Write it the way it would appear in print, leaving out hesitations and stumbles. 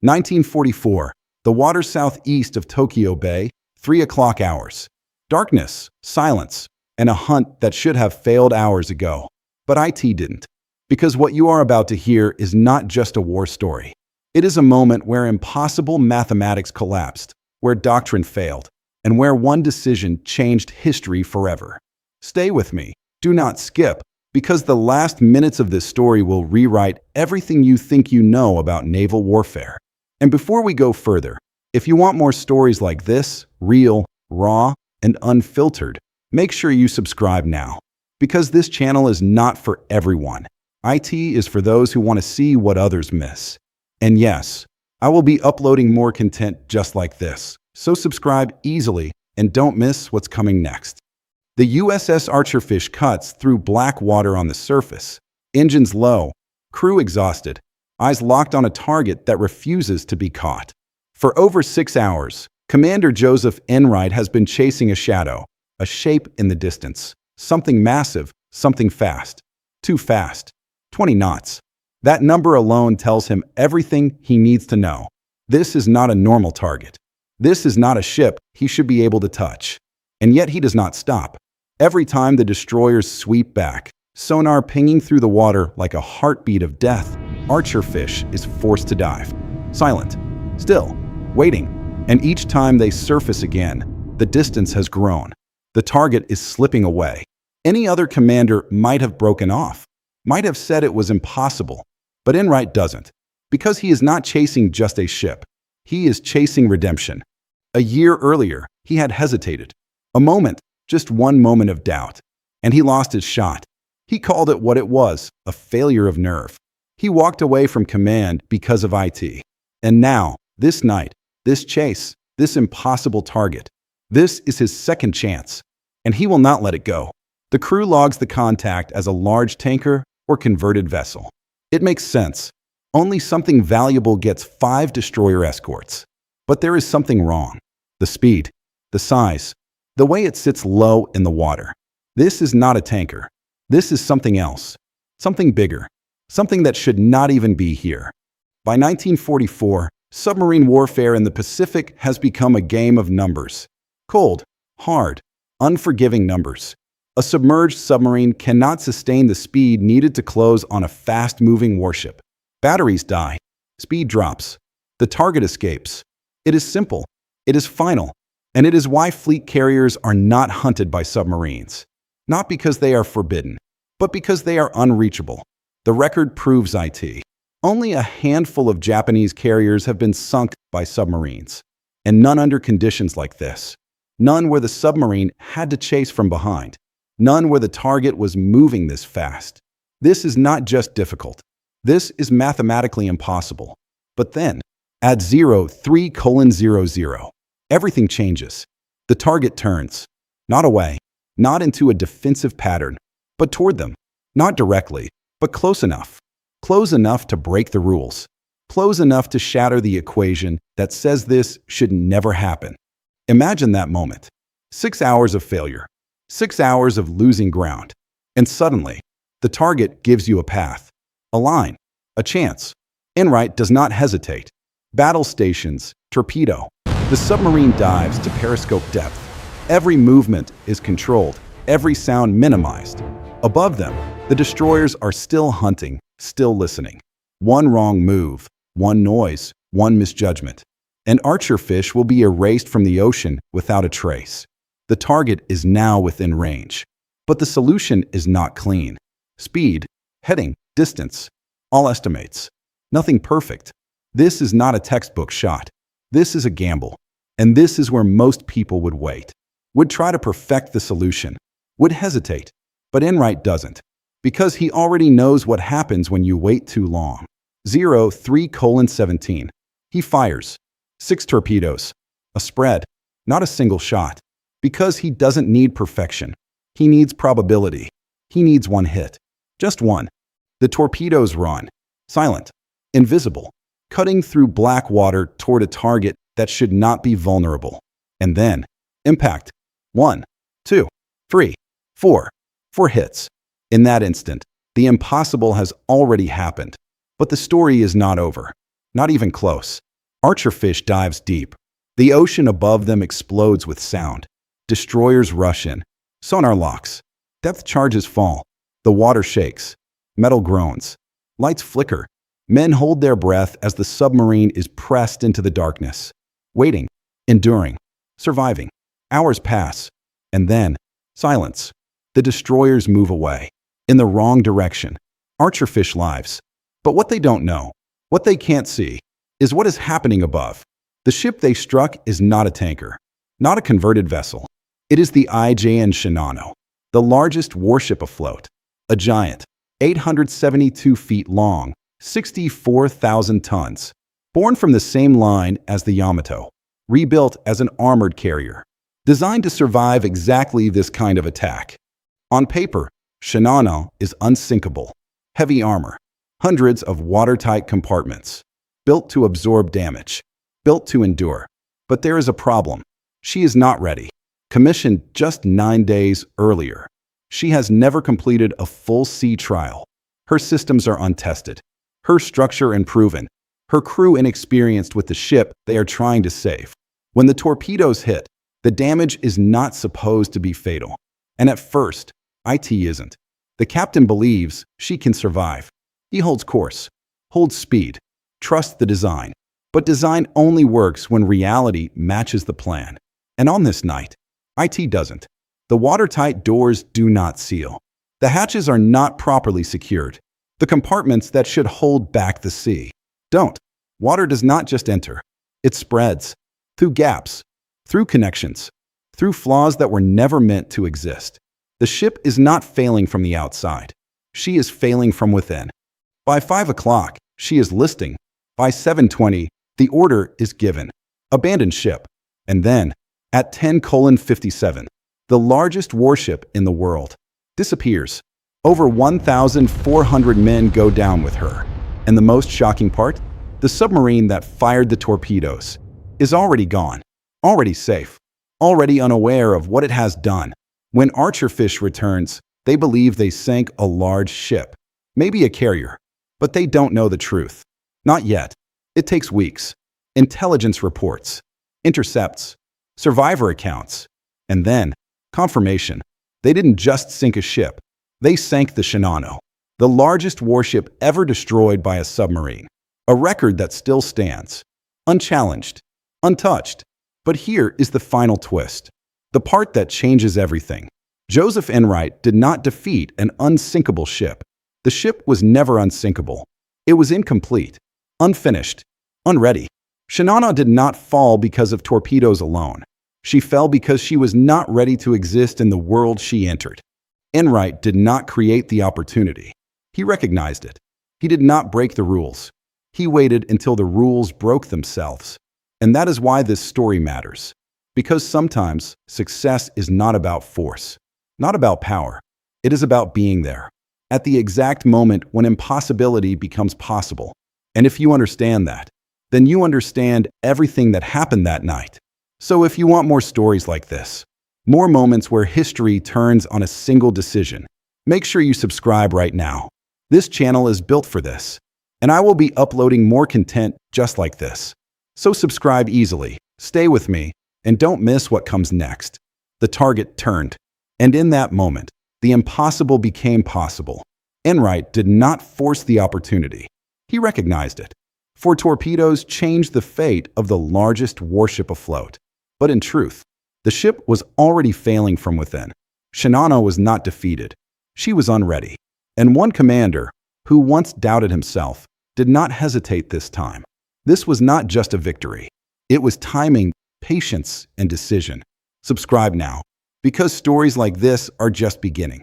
1944. The water southeast of Tokyo Bay, 3 o'clock hours. Darkness, silence, and a hunt that should have failed hours ago. But IT didn't. Because what you are about to hear is not just a war story. It is a moment where impossible mathematics collapsed, where doctrine failed, and where one decision changed history forever. Stay with me. Do not skip, because the last minutes of this story will rewrite everything you think you know about naval warfare. And before we go further, if you want more stories like this, real, raw, and unfiltered, make sure you subscribe now. Because this channel is not for everyone. IT is for those who want to see what others miss. And yes, I will be uploading more content just like this, so subscribe easily and don't miss what's coming next. The USS Archerfish cuts through black water on the surface, engines low, crew exhausted, eyes locked on a target that refuses to be caught. For over 6 hours, Commander Joseph Enright has been chasing a shadow, a shape in the distance, something massive, something fast. Too fast. 20 knots. That number alone tells him everything he needs to know. This is not a normal target. This is not a ship he should be able to touch. And yet he does not stop. Every time the destroyers sweep back, sonar pinging through the water like a heartbeat of death, Archerfish is forced to dive. Silent, still, waiting. And each time they surface again, the distance has grown. The target is slipping away. Any other commander might have broken off, might have said it was impossible. But Enright doesn't, because he is not chasing just a ship. He is chasing redemption. A year earlier, he had hesitated. A moment, just one moment of doubt. And he lost his shot. He called it what it was, a failure of nerve. He walked away from command because of IT. And now, this night, this chase, this impossible target, this is his second chance. And he will not let it go. The crew logs the contact as a large tanker or converted vessel. It makes sense. Only something valuable gets 5 destroyer escorts. But there is something wrong. The speed, the size, the way it sits low in the water. This is not a tanker. This is something else. Something bigger. Something that should not even be here. By 1944, submarine warfare in the Pacific has become a game of numbers. Cold, hard, unforgiving numbers. A submerged submarine cannot sustain the speed needed to close on a fast-moving warship. Batteries die. Speed drops. The target escapes. It is simple. It is final. And it is why fleet carriers are not hunted by submarines. Not because they are forbidden, but because they are unreachable. The record proves IT. Only a handful of Japanese carriers have been sunk by submarines. And none under conditions like this. None where the submarine had to chase from behind. None where the target was moving this fast. This is not just difficult. This is mathematically impossible. But then, at 03:00, everything changes. The target turns. Not away, not into a defensive pattern, but toward them. Not directly, but close enough. Close enough to break the rules. Close enough to shatter the equation that says this should never happen. Imagine that moment. 6 hours of failure. 6 hours of losing ground. And suddenly, the target gives you a path, a line, a chance. Enright does not hesitate. Battle stations, torpedo. The submarine dives to periscope depth. Every movement is controlled, every sound minimized. Above them, the destroyers are still hunting, still listening. One wrong move, one noise, one misjudgment. And Archerfish will be erased from the ocean without a trace. The target is now within range. But the solution is not clean. Speed, heading, distance, all estimates. Nothing perfect. This is not a textbook shot. This is a gamble. And this is where most people would wait. Would try to perfect the solution. Would hesitate. But Enright doesn't. Because he already knows what happens when you wait too long. 03:17. He fires. 6 torpedoes. A spread. Not a single shot. Because he doesn't need perfection. He needs probability. He needs one hit. Just one. The torpedoes run. Silent. Invisible. Cutting through black water toward a target that should not be vulnerable. And then, impact. 1, 2, 3, 4. 4 hits. In that instant, the impossible has already happened. But the story is not over. Not even close. Archerfish dives deep. The ocean above them explodes with sound. Destroyers rush in. Sonar locks. Depth charges fall. The water shakes. Metal groans. Lights flicker. Men hold their breath as the submarine is pressed into the darkness. Waiting. Enduring. Surviving. Hours pass. And then, silence. The destroyers move away. In the wrong direction. Archerfish lives. But what they don't know, what they can't see, is what is happening above. The ship they struck is not a tanker, not a converted vessel. It is the IJN Shinano, the largest warship afloat. A giant, 872 feet long, 64,000 tons. Born from the same line as the Yamato. Rebuilt as an armored carrier. Designed to survive exactly this kind of attack. On paper, Shinano is unsinkable. Heavy armor. Hundreds of watertight compartments. Built to absorb damage. Built to endure. But there is a problem. She is not ready. Commissioned just 9 days earlier. She has never completed a full sea trial. Her systems are untested. Her structure unproven. Her crew inexperienced with the ship they are trying to save. When the torpedoes hit, the damage is not supposed to be fatal. And at first, IT isn't. The captain believes she can survive. He holds course, holds speed, trusts the design. But design only works when reality matches the plan. And on this night, IT doesn't. The watertight doors do not seal. The hatches are not properly secured. The compartments that should hold back the sea don't. Water does not just enter. It spreads. Through gaps. Through connections. Through flaws that were never meant to exist. The ship is not failing from the outside. She is failing from within. By 5 o'clock, she is listing. By 7:20, the order is given. Abandon ship. And then, at 10:57, the largest warship in the world disappears. Over 1,400 men go down with her. And the most shocking part? The submarine that fired the torpedoes is already gone, already safe, already unaware of what it has done. When Archerfish returns, they believe they sank a large ship, maybe a carrier, but they don't know the truth. Not yet. It takes weeks. Intelligence reports, intercepts, survivor accounts, and then confirmation. They didn't just sink a ship. They sank the Shinano, the largest warship ever destroyed by a submarine. A record that still stands, unchallenged, untouched. But here is the final twist, the part that changes everything. Joseph Enright did not defeat an unsinkable ship. The ship was never unsinkable. It was incomplete, unfinished, unready. Shinano did not fall because of torpedoes alone. She fell because she was not ready to exist in the world she entered. Enright did not create the opportunity. He recognized it. He did not break the rules. He waited until the rules broke themselves. And that is why this story matters. Because sometimes success is not about force, not about power. It is about being there, at the exact moment when impossibility becomes possible. And if you understand that, then you understand everything that happened that night. So if you want more stories like this, more moments where history turns on a single decision, make sure you subscribe right now. This channel is built for this, and I will be uploading more content just like this. So subscribe easily, stay with me, and don't miss what comes next. The target turned, and in that moment, the impossible became possible. Enright did not force the opportunity. He recognized it. For torpedoes changed the fate of the largest warship afloat. But in truth, the ship was already failing from within. Shinano was not defeated. She was unready. And one commander, who once doubted himself, did not hesitate this time. This was not just a victory. It was timing, patience, and decision. Subscribe now, because stories like this are just beginning.